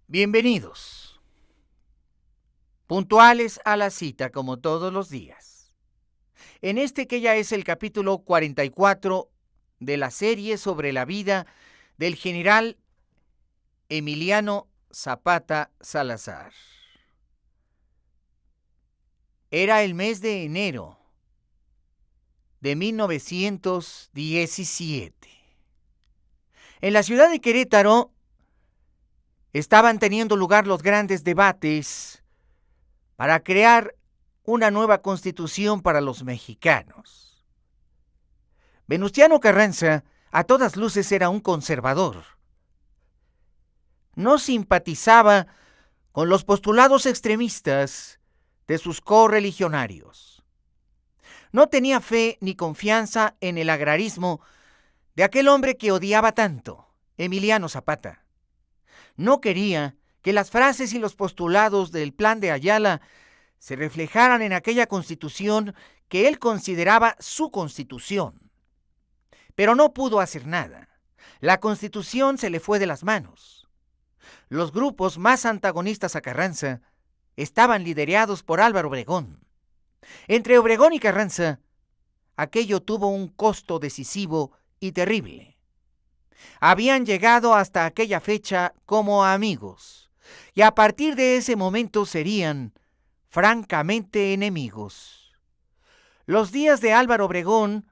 Bienvenidos, puntuales a la cita como todos los días. En este que ya es el capítulo 44 de la serie sobre la vida del general Emiliano Zapata Salazar. Era el mes de enero de 1917. En la ciudad de Querétaro estaban teniendo lugar los grandes debates para crear una nueva constitución para los mexicanos. Venustiano Carranza, a todas luces, era un conservador. No simpatizaba con los postulados extremistas de sus correligionarios. No tenía fe ni confianza en el agrarismo de aquel hombre que odiaba tanto, Emiliano Zapata. No quería que las frases y los postulados del Plan de Ayala se reflejaran en aquella constitución que él consideraba su constitución. Pero no pudo hacer nada. La constitución se le fue de las manos. Los grupos más antagonistas a Carranza estaban liderados por Álvaro Obregón. Entre Obregón y Carranza, aquello tuvo un costo decisivo y terrible. Habían llegado hasta aquella fecha como amigos, y a partir de ese momento serían francamente enemigos. Los días de Álvaro Obregón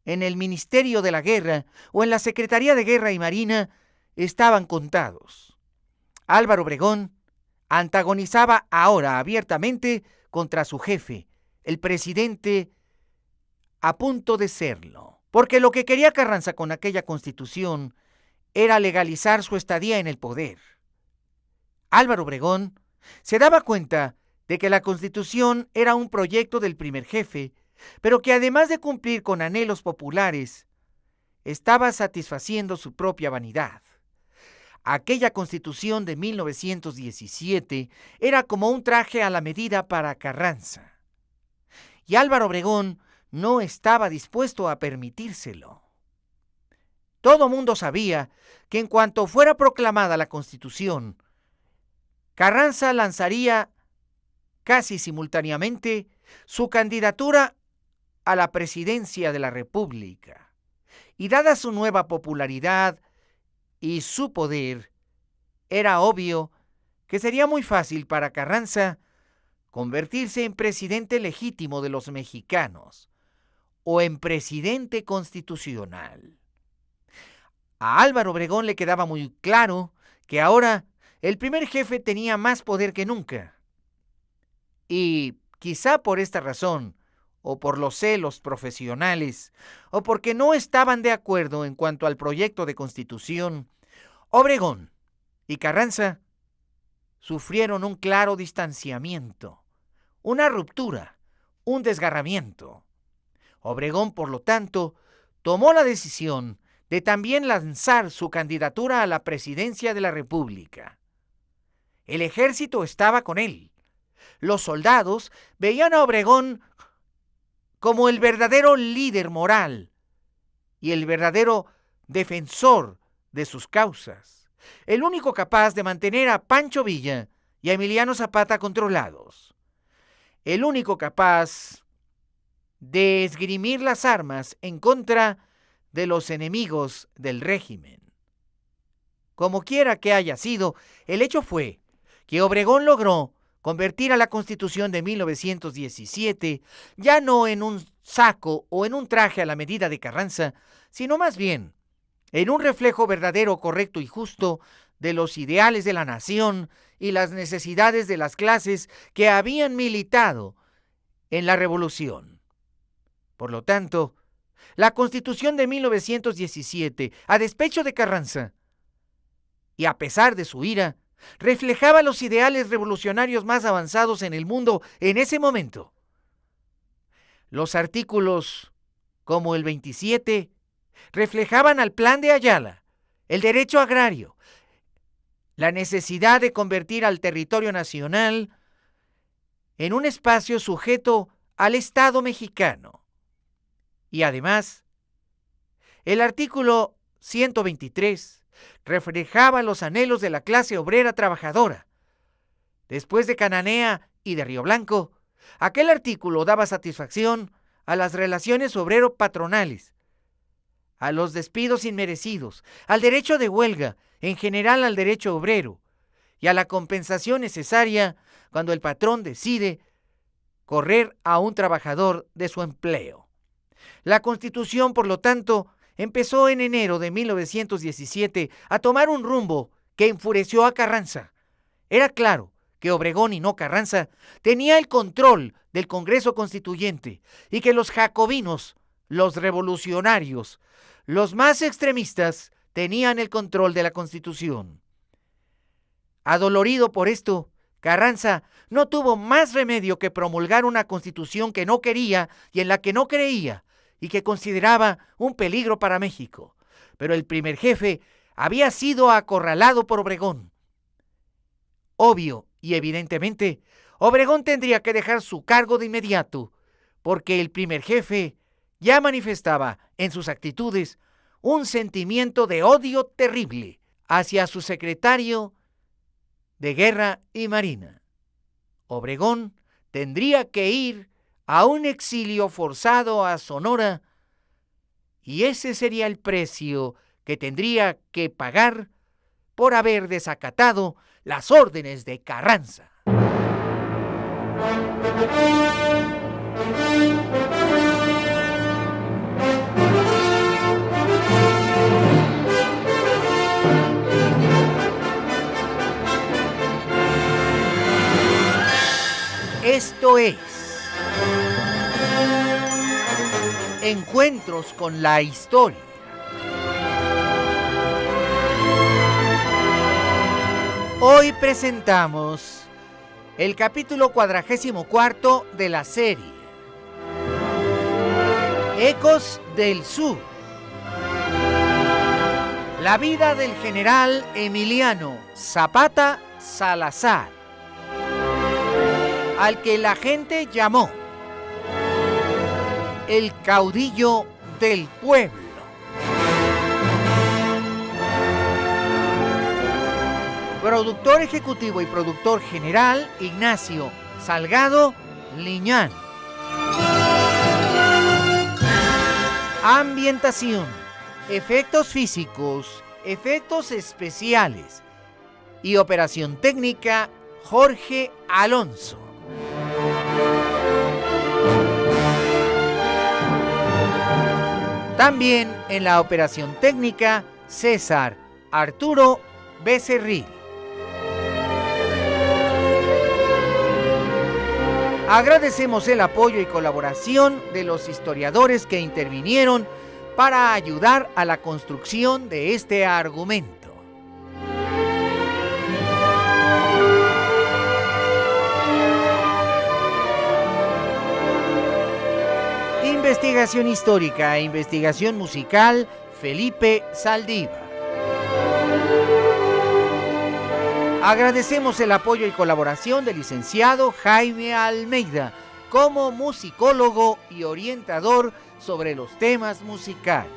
en el Ministerio de la Guerra o en la Secretaría de Guerra y Marina estaban contados. Álvaro Obregón antagonizaba ahora abiertamente contra su jefe, el presidente a punto de serlo, porque lo que quería Carranza con aquella constitución era legalizar su estadía en el poder. Álvaro Obregón se daba cuenta de que la constitución era un proyecto del primer jefe, pero que además de cumplir con anhelos populares, estaba satisfaciendo su propia vanidad. Aquella constitución de 1917 era como un traje a la medida para Carranza. Y Álvaro Obregón no estaba dispuesto a permitírselo. Todo mundo sabía que en cuanto fuera proclamada la Constitución, Carranza lanzaría casi simultáneamente su candidatura a la presidencia de la República. Y dada su nueva popularidad y su poder, era obvio que sería muy fácil para Carranza convertirse en presidente legítimo de los mexicanos o en presidente constitucional. A Álvaro Obregón le quedaba muy claro que ahora el primer jefe tenía más poder que nunca. Y quizá por esta razón, o por los celos profesionales, o porque no estaban de acuerdo en cuanto al proyecto de constitución, Obregón y Carranza sufrieron un claro distanciamiento, una ruptura, un desgarramiento. Obregón, por lo tanto, tomó la decisión de también lanzar su candidatura a la presidencia de la República. El ejército estaba con él. Los soldados veían a Obregón como el verdadero líder moral y el verdadero defensor de sus causas, el único capaz de mantener a Pancho Villa y a Emiliano Zapata controlados, el único capaz de esgrimir las armas en contra de los enemigos del régimen. Como quiera que haya sido, el hecho fue que Obregón logró convertir a la Constitución de 1917 ya no en un saco o en un traje a la medida de Carranza, sino más bien en un reflejo verdadero, correcto y justo de los ideales de la nación y las necesidades de las clases que habían militado en la Revolución. Por lo tanto, la Constitución de 1917, a despecho de Carranza y a pesar de su ira, reflejaba los ideales revolucionarios más avanzados en el mundo en ese momento. Los artículos, como el 27, reflejaban al Plan de Ayala, el derecho agrario, la necesidad de convertir al territorio nacional en un espacio sujeto al Estado mexicano. Y además, el artículo 123 reflejaba los anhelos de la clase obrera trabajadora. Después de Cananea y de Río Blanco, aquel artículo daba satisfacción a las relaciones obrero-patronales, a los despidos inmerecidos, al derecho de huelga, en general al derecho obrero, y a la compensación necesaria cuando el patrón decide correr a un trabajador de su empleo. La Constitución, por lo tanto, empezó en enero de 1917 a tomar un rumbo que enfureció a Carranza. Era claro que Obregón y no Carranza tenía el control del Congreso Constituyente y que los jacobinos, los revolucionarios, los más extremistas, tenían el control de la Constitución. Adolorido por esto, Carranza no tuvo más remedio que promulgar una Constitución que no quería y en la que no creía y que consideraba un peligro para México. Pero el primer jefe había sido acorralado por Obregón. Obvio y evidentemente, Obregón tendría que dejar su cargo de inmediato, porque el primer jefe ya manifestaba en sus actitudes un sentimiento de odio terrible hacia su secretario de Guerra y Marina. Obregón tendría que ir a un exilio forzado a Sonora, y ese sería el precio que tendría que pagar por haber desacatado las órdenes de Carranza. Esto es Encuentros con la Historia. Hoy presentamos el capítulo 44 de la serie Ecos del Sur. La vida del general Emiliano Zapata Salazar, al que la gente llamó el caudillo del pueblo. Productor ejecutivo y productor general, Ignacio Salgado Liñán. Ambientación, efectos físicos, efectos especiales y operación técnica, Jorge Alonso. También en la operación técnica, César Arturo Becerril. Agradecemos el apoyo y colaboración de los historiadores que intervinieron para ayudar a la construcción de este argumento. Investigación histórica e investigación musical, Felipe Saldívar. Agradecemos el apoyo y colaboración del licenciado Jaime Almeida como musicólogo y orientador sobre los temas musicales.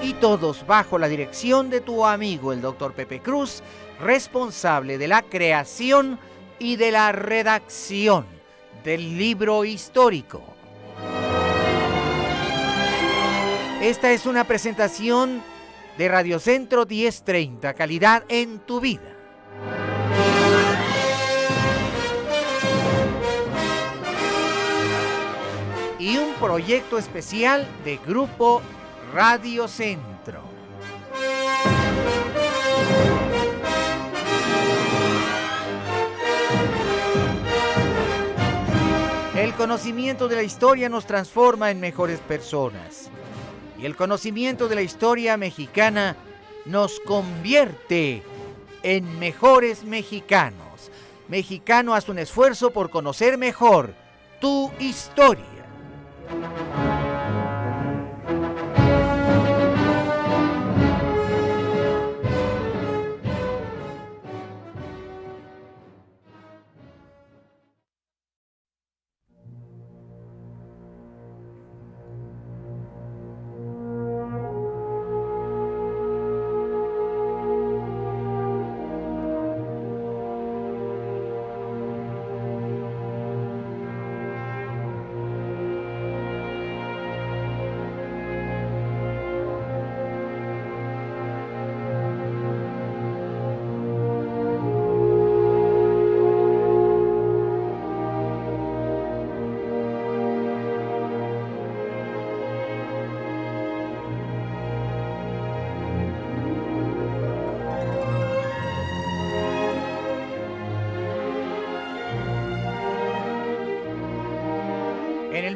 Y todos bajo la dirección de tu amigo el Dr. Pepe Cruz, responsable de la creación y de la redacción del libro histórico. Esta es una presentación de Radio Centro 1030, calidad en tu vida. Y un proyecto especial de Grupo Radio Centro. El conocimiento de la historia nos transforma en mejores personas. Y el conocimiento de la historia mexicana nos convierte en mejores mexicanos. Mexicano, haz un esfuerzo por conocer mejor tu historia.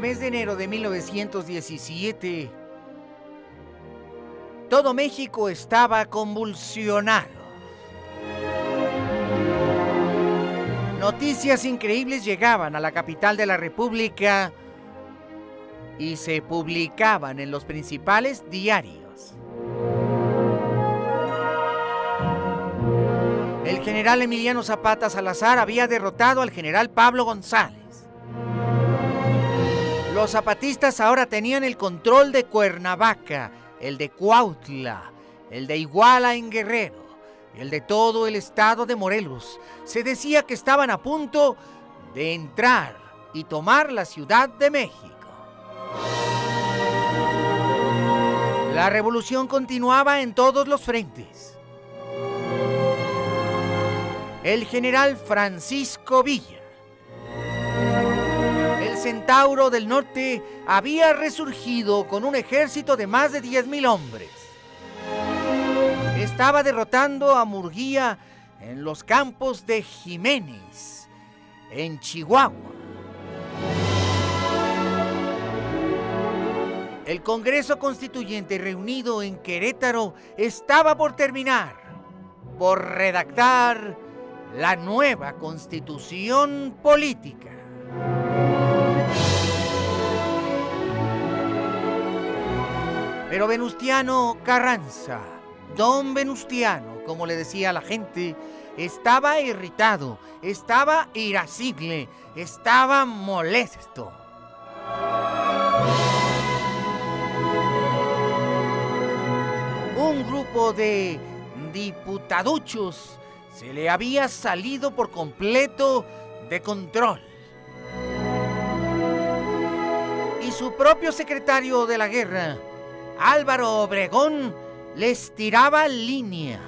mes de enero de 1917, todo México estaba convulsionado. Noticias increíbles llegaban a la capital de la República y se publicaban en los principales diarios. El general Emiliano Zapata Salazar había derrotado al general Pablo González. Los zapatistas ahora tenían el control de Cuernavaca, el de Cuautla, el de Iguala en Guerrero, el de todo el estado de Morelos. Se decía que estaban a punto de entrar y tomar la Ciudad de México. La revolución continuaba en todos los frentes. El general Francisco Villa, el Centauro del Norte, había resurgido con un ejército de más de 10,000 hombres. Estaba derrotando a Murguía en los campos de Jiménez, en Chihuahua. El Congreso Constituyente reunido en Querétaro estaba por terminar, por redactar la nueva Constitución Política. Pero Venustiano Carranza, Don Venustiano, como le decía a la gente, estaba irritado, estaba irascible, estaba molesto. Un grupo de diputaduchos se le había salido por completo de control. Y su propio secretario de la guerra, Álvaro Obregón, les tiraba línea.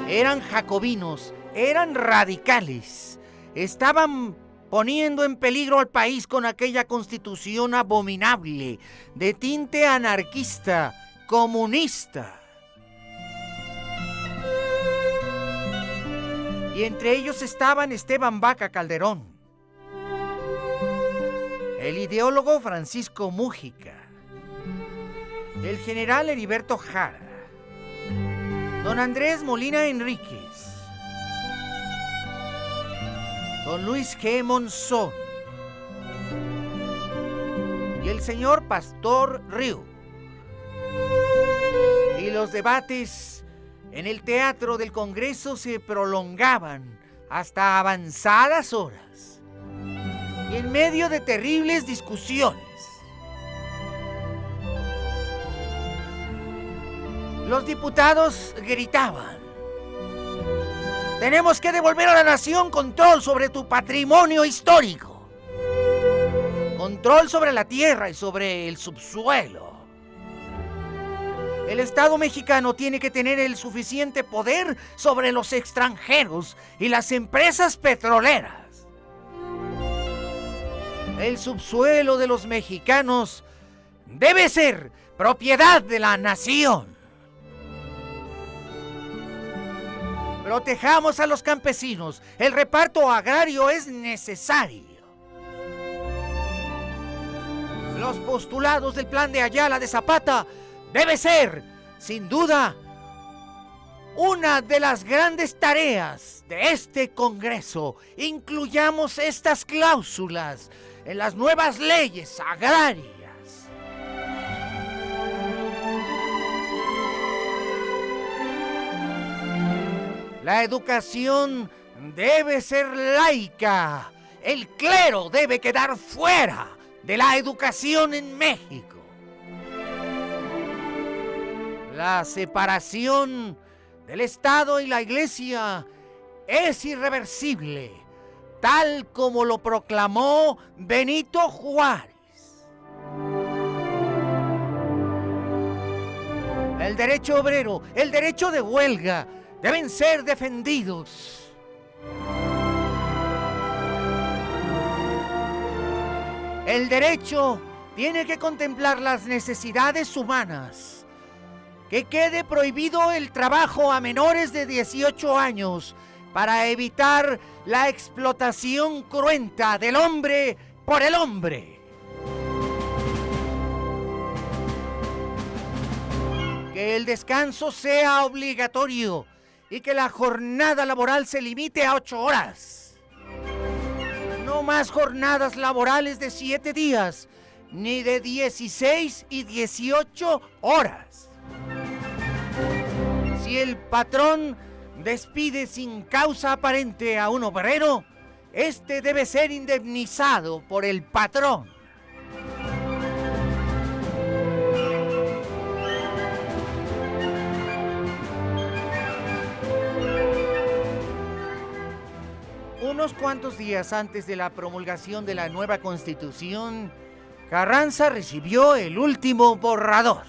Eran jacobinos, eran radicales, estaban poniendo en peligro al país con aquella constitución abominable, de tinte anarquista, comunista. Y entre ellos estaban Esteban Vaca Calderón, el ideólogo Francisco Mújica, el general Heriberto Jara, don Andrés Molina Enríquez, don Luis G. Monzón y el señor Pastor Riu. Y los debates en el Teatro del Congreso se prolongaban hasta avanzadas horas y en medio de terribles discusiones. Los diputados gritaban: tenemos que devolver a la nación control sobre tu patrimonio histórico, control sobre la tierra y sobre el subsuelo. El Estado mexicano tiene que tener el suficiente poder sobre los extranjeros y las empresas petroleras. El subsuelo de los mexicanos debe ser propiedad de la nación. Protejamos a los campesinos. El reparto agrario es necesario. Los postulados del plan de Ayala de Zapata debe ser, sin duda, una de las grandes tareas de este Congreso. Incluyamos estas cláusulas en las nuevas leyes agrarias. La educación debe ser laica. El clero debe quedar fuera de la educación en México. La separación del Estado y la Iglesia es irreversible, tal como lo proclamó Benito Juárez. El derecho obrero, el derecho de huelga, deben ser defendidos. El derecho tiene que contemplar las necesidades humanas. Que quede prohibido el trabajo a menores de 18 años para evitar la explotación cruenta del hombre por el hombre. Que el descanso sea obligatorio y que la jornada laboral se limite a 8 horas. No más jornadas laborales de 7 días, ni de 16 y 18 horas. Si el patrón despide sin causa aparente a un obrero, este debe ser indemnizado por el patrón. Unos cuantos días antes de la promulgación de la nueva Constitución, Carranza recibió el último borrador.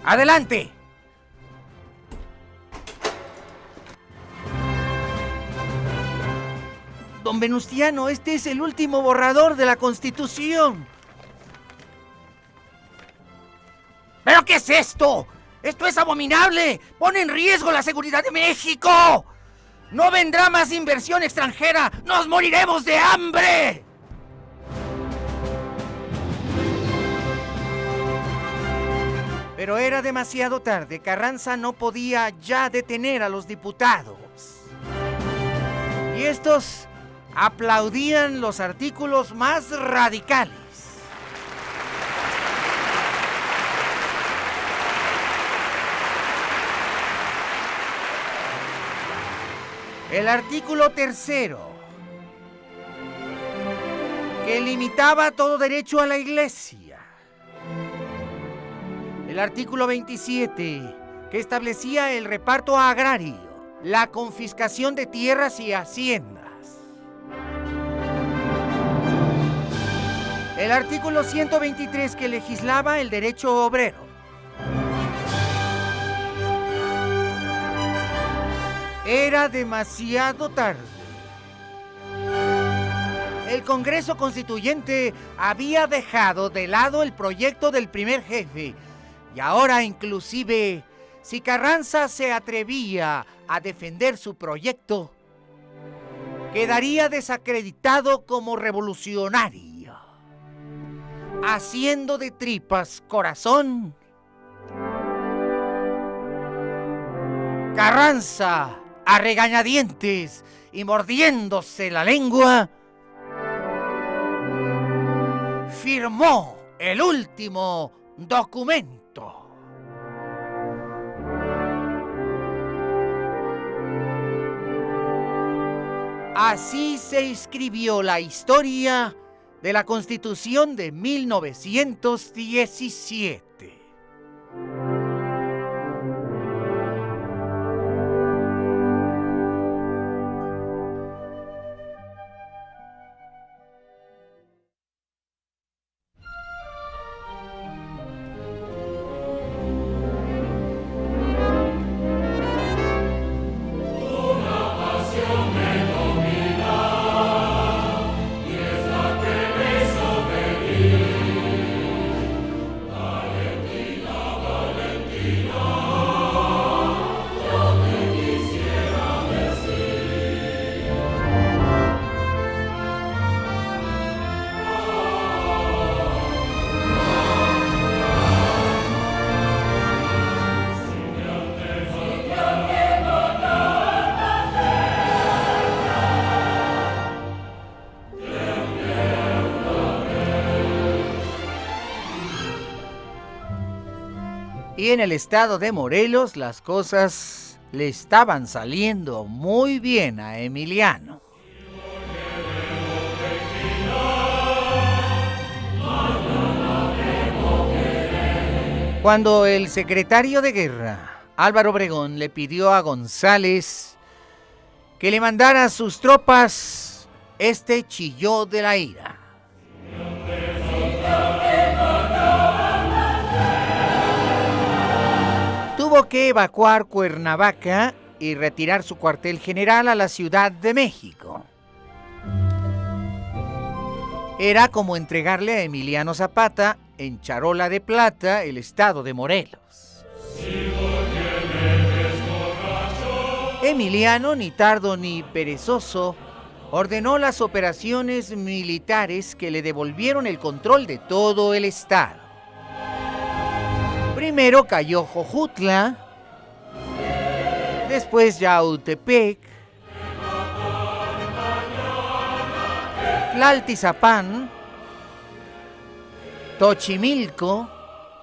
¡Adelante! Don Venustiano, este es el último borrador de la Constitución. ¿Pero qué es esto? ¡Esto es abominable! ¡Pone en riesgo la seguridad de México! ¡No vendrá más inversión extranjera! ¡Nos moriremos de hambre! Pero era demasiado tarde. Carranza no podía ya detener a los diputados. Y estos aplaudían los artículos más radicales. El artículo 3, que limitaba todo derecho a la iglesia. El artículo 27, que establecía el reparto agrario, la confiscación de tierras y haciendas. El artículo 123, que legislaba el derecho obrero. Era demasiado tarde. El Congreso Constituyente había dejado de lado el proyecto del primer jefe. Y ahora, inclusive, si Carranza se atrevía a defender su proyecto, quedaría desacreditado como revolucionario, haciendo de tripas corazón. Carranza, a regañadientes y mordiéndose la lengua, firmó el último documento. Así se escribió la historia de la Constitución de 1917. Y en el estado de Morelos las cosas le estaban saliendo muy bien a Emiliano. Cuando el secretario de Guerra, Álvaro Obregón, le pidió a González que le mandara a sus tropas, este chilló de la ira. Tuvo que evacuar Cuernavaca y retirar su cuartel general a la Ciudad de México. Era como entregarle a Emiliano Zapata en charola de plata el estado de Morelos. Si lo tienes borracho, Emiliano, ni tardo ni perezoso, ordenó las operaciones militares que le devolvieron el control de todo el estado. Primero cayó Jojutla, después Yautepec, Tlaltizapán, Tochimilco,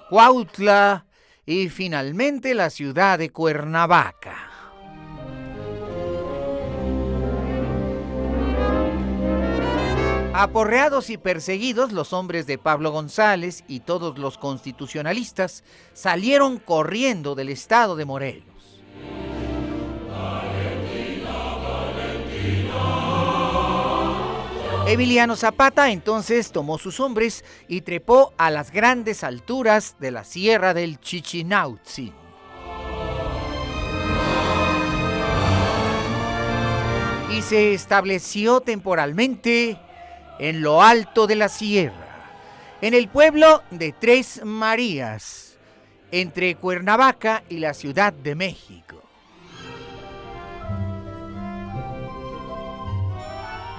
Cuautla y finalmente la ciudad de Cuernavaca. Aporreados y perseguidos, los hombres de Pablo González y todos los constitucionalistas salieron corriendo del estado de Morelos. Emiliano Zapata entonces tomó sus hombres y trepó a las grandes alturas de la sierra del Chichinautzin. Y se estableció temporalmente en lo alto de la sierra, en el pueblo de Tres Marías, entre Cuernavaca y la Ciudad de México.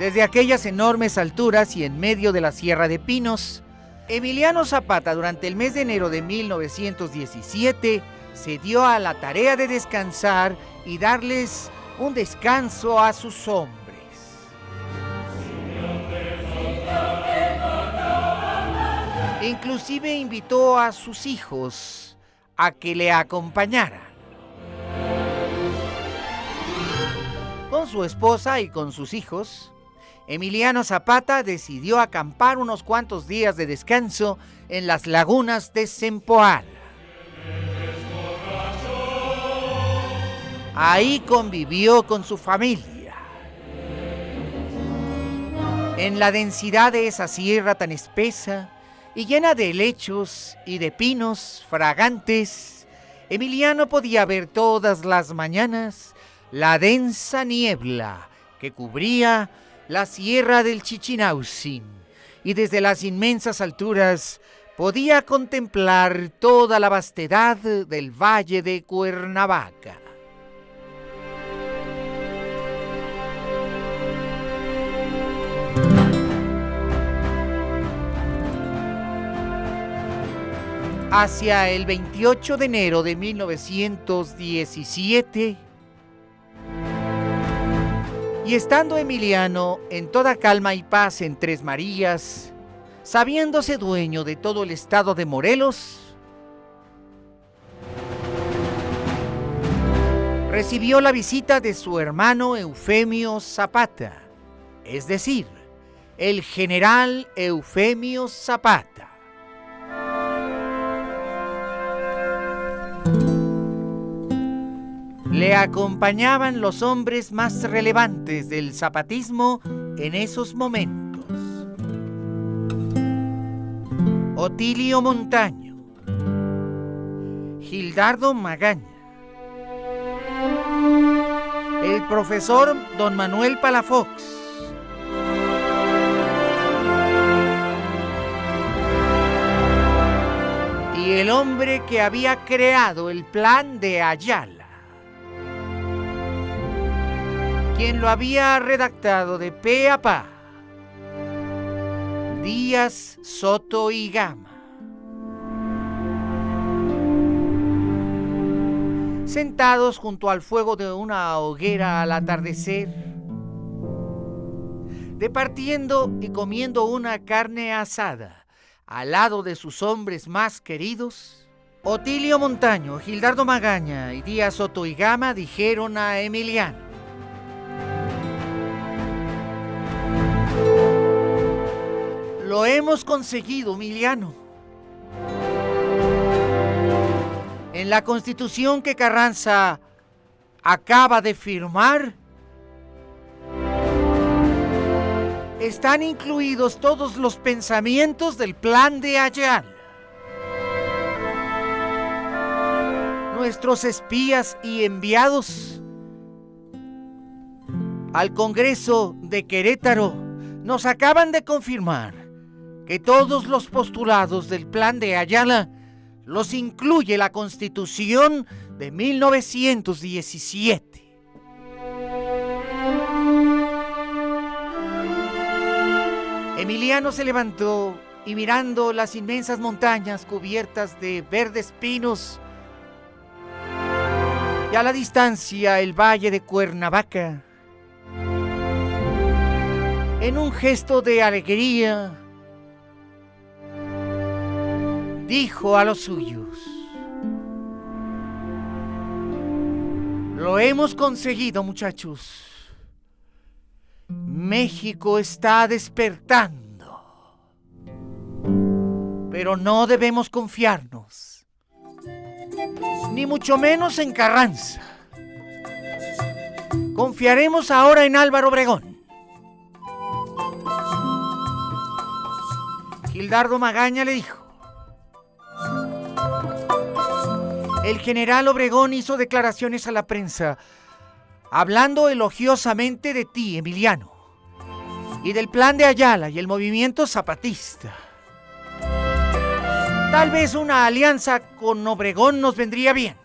Desde aquellas enormes alturas y en medio de la Sierra de Pinos, Emiliano Zapata durante el mes de enero de 1917 se dio a la tarea de descansar y darles un descanso a sus hombres. Inclusive invitó a sus hijos a que le acompañaran. Con su esposa y con sus hijos, Emiliano Zapata decidió acampar unos cuantos días de descanso en las lagunas de Zempoala. Ahí convivió con su familia. En la densidad de esa sierra tan espesa y llena de helechos y de pinos fragantes, Emiliano podía ver todas las mañanas la densa niebla que cubría la sierra del Chichinautzin, y desde las inmensas alturas podía contemplar toda la vastedad del valle de Cuernavaca. Hacia el 28 de enero de 1917, y estando Emiliano en toda calma y paz en Tres Marías, sabiéndose dueño de todo el estado de Morelos, recibió la visita de su hermano Eufemio Zapata, es decir, el general Eufemio Zapata. Le acompañaban los hombres más relevantes del zapatismo en esos momentos. Otilio Montaño, Gildardo Magaña, el profesor don Manuel Palafox, y el hombre que había creado el plan de Ayala, quien lo había redactado de pe a pa, Díaz, Soto y Gama. Sentados junto al fuego de una hoguera al atardecer, departiendo y comiendo una carne asada al lado de sus hombres más queridos, Otilio Montaño, Gildardo Magaña y Díaz, Soto y Gama dijeron a Emiliano: lo hemos conseguido, Emiliano. En la Constitución que Carranza acaba de firmar, están incluidos todos los pensamientos del plan de Ayala. Nuestros espías y enviados al Congreso de Querétaro nos acaban de confirmar que todos los postulados del plan de Ayala los incluye la Constitución de 1917. Emiliano se levantó y, mirando las inmensas montañas cubiertas de verdes pinos y a la distancia el valle de Cuernavaca, en un gesto de alegría, dijo a los suyos: lo hemos conseguido, muchachos. México está despertando. Pero no debemos confiarnos, ni mucho menos en Carranza. Confiaremos ahora en Álvaro Obregón. Gildardo Magaña le dijo: el general Obregón hizo declaraciones a la prensa hablando elogiosamente de ti, Emiliano, y del plan de Ayala y el movimiento zapatista. Tal vez una alianza con Obregón nos vendría bien.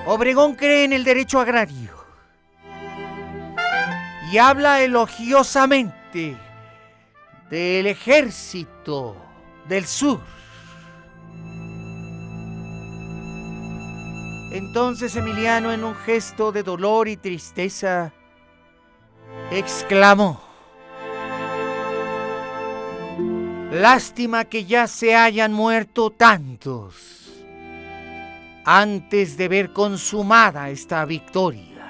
Obregón cree en el derecho agrario y habla elogiosamente del ejército del sur. Entonces Emiliano, en un gesto de dolor y tristeza, exclamó: lástima que ya se hayan muerto tantos antes de ver consumada esta victoria.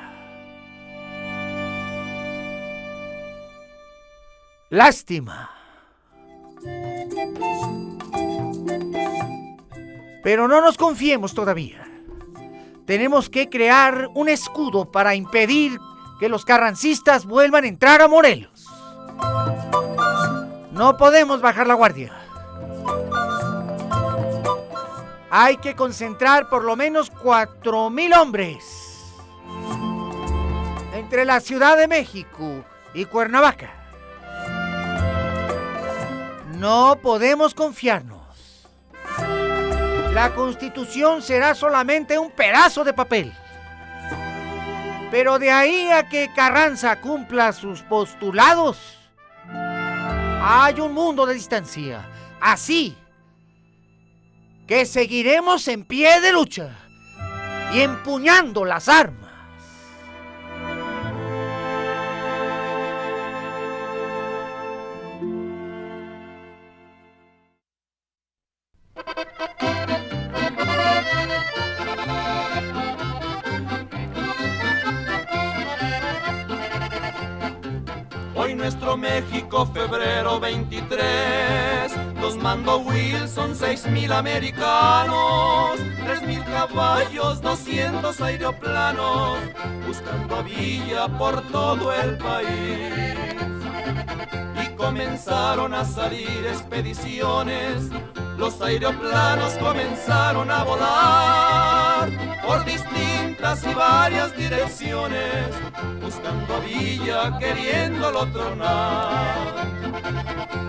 Lástima. Pero no nos confiemos todavía. Tenemos que crear un escudo para impedir que los carrancistas vuelvan a entrar a Morelos. No podemos bajar la guardia. Hay que concentrar por lo menos 4,000 hombres entre la Ciudad de México y Cuernavaca. No podemos confiarnos. La Constitución será solamente un pedazo de papel. Pero de ahí a que Carranza cumpla sus postulados, hay un mundo de distancia. Así que seguiremos en pie de lucha y empuñando las armas. Hoy nuestro México, febrero 23, los mandó Wilson, 6,000 americanos, 3,000 caballos, 200 aeroplanos, buscando a Villa por todo el país. Y comenzaron a salir expediciones, los aeroplanos comenzaron a volar por distintas y varias direcciones, buscando a Villa, queriéndolo tronar.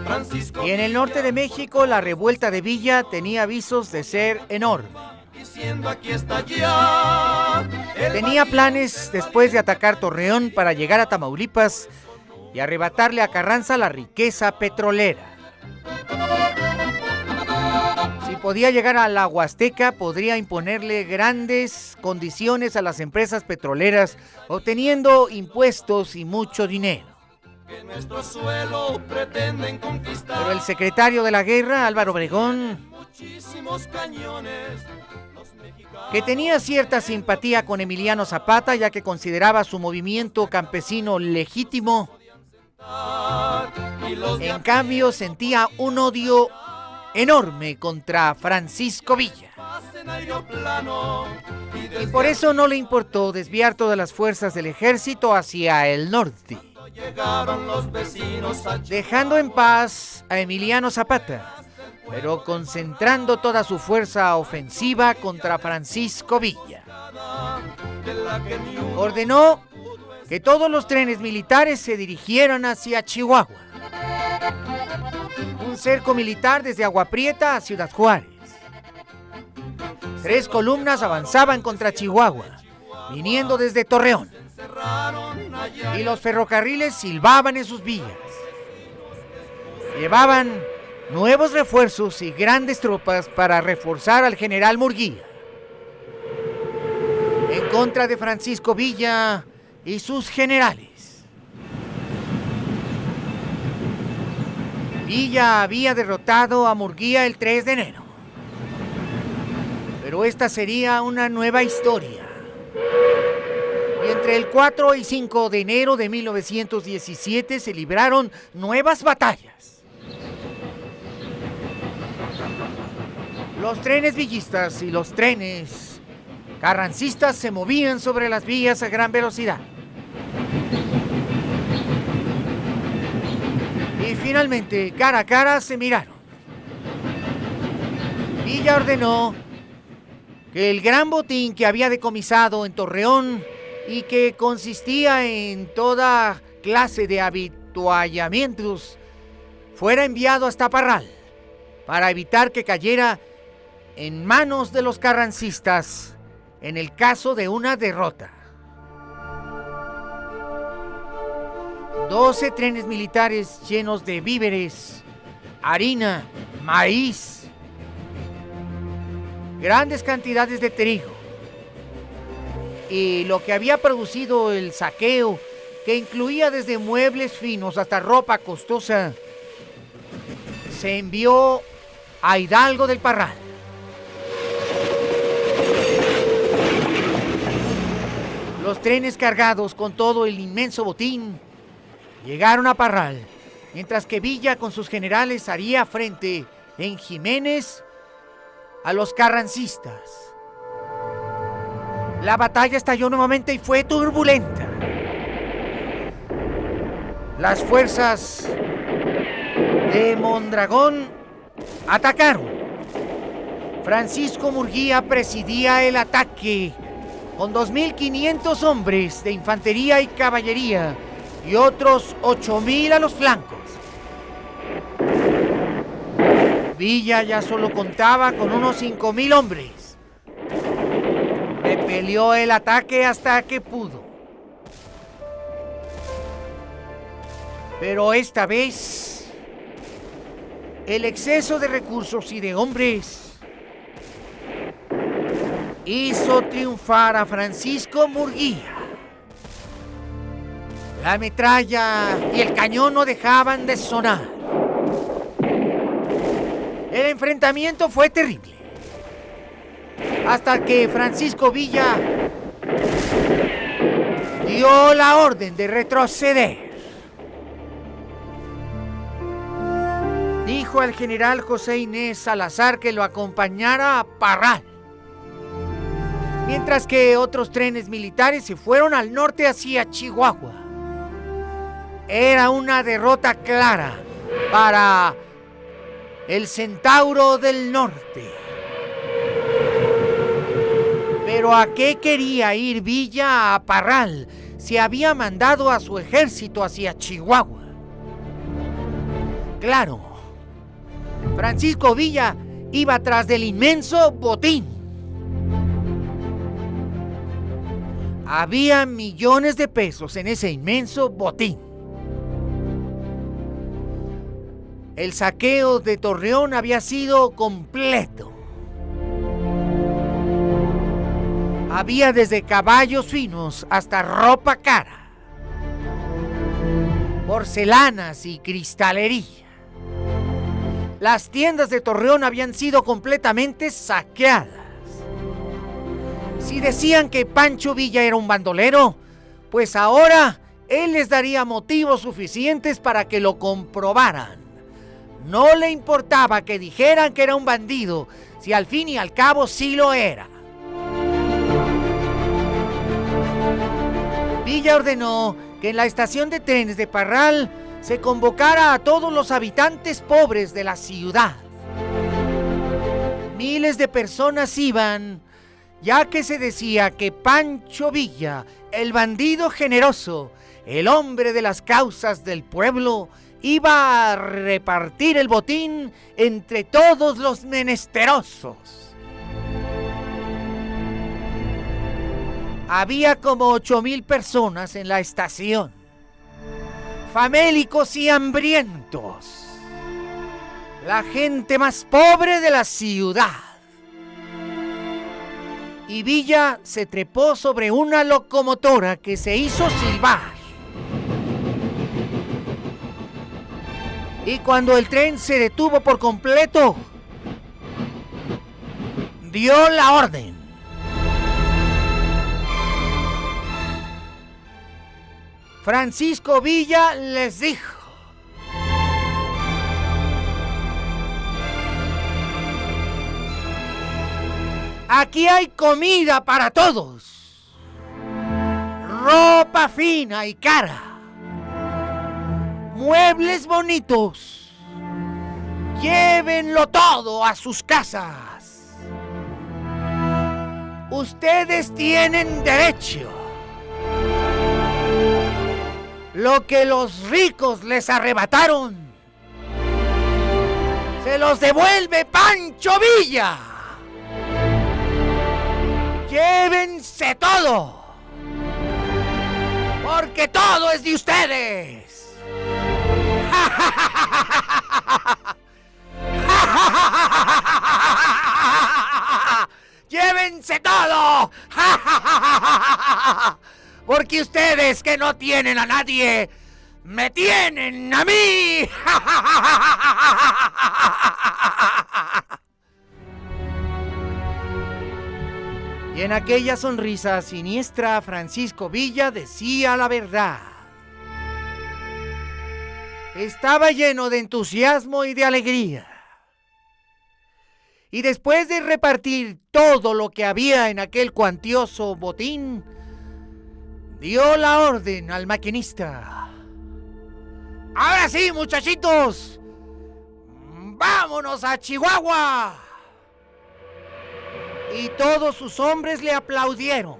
Francisco Y en el norte de México, la revuelta de Villa tenía avisos de ser enorme. diciendo aquí está ya. Tenía planes, después de atacar Torreón, para llegar a Tamaulipas y arrebatarle a Carranza la riqueza petrolera. Si podía llegar a la Huasteca, podría imponerle grandes condiciones a las empresas petroleras, obteniendo impuestos y mucho dinero. Que nuestro suelo pretenden conquistar. Pero el secretario de la guerra, Álvaro Obregón, Muchísimos cañones, los mexicanos. que tenía cierta simpatía con Emiliano Zapata, ya que consideraba su movimiento campesino legítimo, Y los de en cambio sentía un odio enorme contra Francisco Villa. en aeroplano, y Y desde por eso no le importó desviar todas las fuerzas del ejército hacia el norte, llegaron los vecinos a dejando en paz a Emiliano Zapata, pero concentrando toda su fuerza ofensiva contra Francisco Villa. de la que ni uno Ordenó que todos los trenes militares se dirigieran hacia Chihuahua. Un cerco militar desde Agua Prieta a Ciudad Juárez. 3 columnas avanzaban contra Chihuahua, viniendo desde Torreón. cerraron y los ferrocarriles silbaban en sus vías. Llevaban nuevos refuerzos y grandes tropas para reforzar al general Murguía en contra de Francisco Villa y sus generales. Villa había derrotado a Murguía el 3 de enero. Pero esta sería una nueva historia. Y entre el 4 y 5 de enero de 1917 se libraron nuevas batallas. Los trenes villistas y los trenes carrancistas se movían sobre las vías a gran velocidad. Y finalmente, cara a cara, se miraron. Villa ordenó que el gran botín que había decomisado en Torreón y que consistía en toda clase de avituallamientos fuera enviado hasta Parral para evitar que cayera en manos de los carrancistas en el caso de una derrota. 12 trenes militares llenos de víveres, harina, maíz, grandes cantidades de trigo y lo que había producido el saqueo, que incluía desde muebles finos hasta ropa costosa, se envió a Hidalgo del Parral. Los trenes cargados con todo el inmenso botín llegaron a Parral, mientras que Villa con sus generales haría frente en Jiménez a los carrancistas. La batalla estalló nuevamente y fue turbulenta. Las fuerzas de Mondragón atacaron. Francisco Murguía presidía el ataque con 2.500 hombres de infantería y caballería y otros 8.000 a los flancos. Villa ya solo contaba con unos 5.000 hombres. Repelió el ataque hasta que pudo. Pero esta vez, el exceso de recursos y de hombres hizo triunfar a Francisco Murguía. La metralla y el cañón no dejaban de sonar. El enfrentamiento fue terrible, hasta que Francisco Villa dio la orden de retroceder. Dijo al general José Inés Salazar que lo acompañara a Parral, mientras que otros trenes militares se fueron al norte hacia Chihuahua. Era una derrota clara para el Centauro del Norte. Pero ¿a qué quería ir Villa a Parral si había mandado a su ejército hacia Chihuahua? Claro, Francisco Villa iba tras del inmenso botín. Había millones de pesos en ese inmenso botín. El saqueo de Torreón había sido completo. Había desde caballos finos hasta ropa cara, porcelanas y cristalería. Las tiendas de Torreón habían sido completamente saqueadas. Si decían que Pancho Villa era un bandolero, pues ahora él les daría motivos suficientes para que lo comprobaran. No le importaba que dijeran que era un bandido, si al fin y al cabo sí lo era. Villa ordenó que en la estación de trenes de Parral se convocara a todos los habitantes pobres de la ciudad. Miles de personas iban, ya que se decía que Pancho Villa, el bandido generoso, el hombre de las causas del pueblo, iba a repartir el botín entre todos los menesterosos. Había como 8,000 personas en la estación, famélicos y hambrientos, la gente más pobre de la ciudad. Y Villa se trepó sobre una locomotora que se hizo silbar. Y cuando el tren se detuvo por completo, dio la orden. Francisco Villa les dijo: aquí hay comida para todos, ropa fina y cara, muebles bonitos, llévenlo todo a sus casas. Ustedes tienen derecho. Lo que los ricos les arrebataron, se los devuelve Pancho Villa. Llévense todo, porque todo es de ustedes. Llévense todo, porque ustedes que no tienen a nadie, me tienen a mí. Y en aquella sonrisa siniestra, Francisco Villa decía la verdad. Estaba lleno de entusiasmo y de alegría. Y después de repartir todo lo que había en aquel cuantioso botín, dio la orden al maquinista: ahora sí, muchachitos, vámonos a Chihuahua. Y todos sus hombres le aplaudieron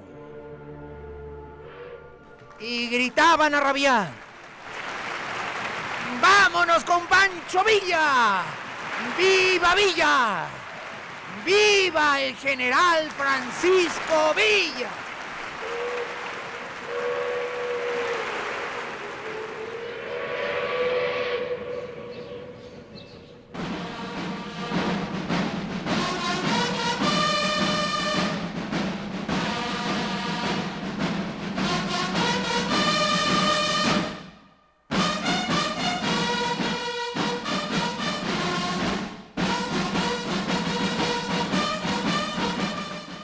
y gritaban a rabiar: ¡vámonos con Pancho Villa! ¡Viva Villa! ¡Viva el general Francisco Villa!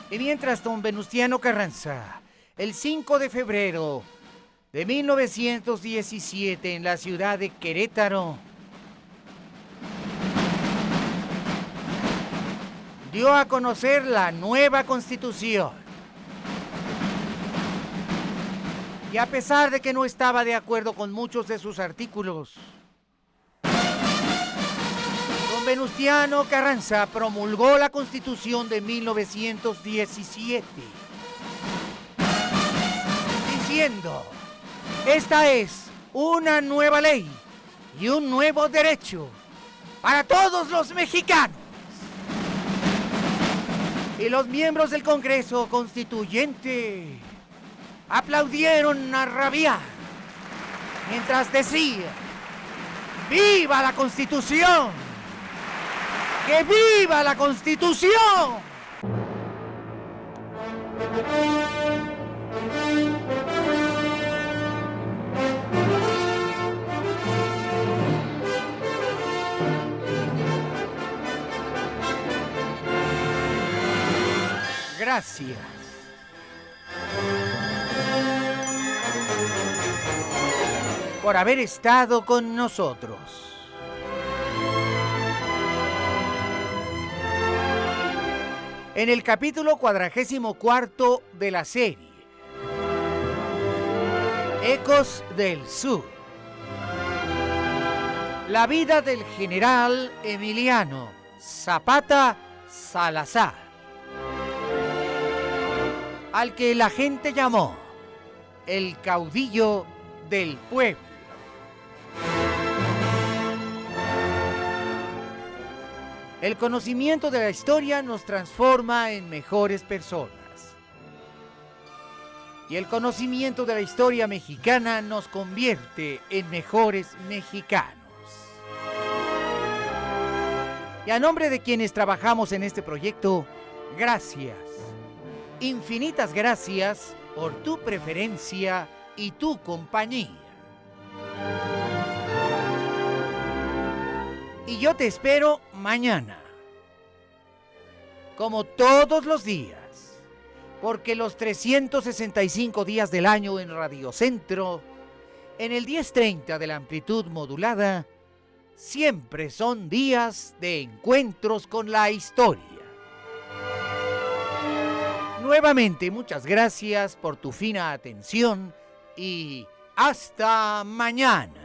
Y mientras don Venustiano Carranza, el 5 de febrero de 1917 en la ciudad de Querétaro, dio a conocer la nueva Constitución. Y a pesar de que no estaba de acuerdo con muchos de sus artículos, don Venustiano Carranza promulgó la Constitución de 1917, diciendo: esta es una nueva ley y un nuevo derecho para todos los mexicanos. Y los miembros del Congreso Constituyente aplaudieron a rabiar mientras decía: ¡viva la Constitución! ¡Que viva la Constitución! Gracias. Por haber estado con nosotros. En el capítulo 44 de la serie Ecos del Sur, la vida del general Emiliano Zapata Salazar, al que la gente llamó el caudillo del pueblo. El conocimiento de la historia nos transforma en mejores personas. Y el conocimiento de la historia mexicana nos convierte en mejores mexicanos. Y a nombre de quienes trabajamos en este proyecto, gracias. Infinitas gracias por tu preferencia y tu compañía. Y yo te espero mañana, como todos los días, porque los 365 días del año en Radio Centro, en el 1030 de la amplitud modulada, siempre son días de encuentros con la historia. Nuevamente, muchas gracias por tu fina atención y hasta mañana.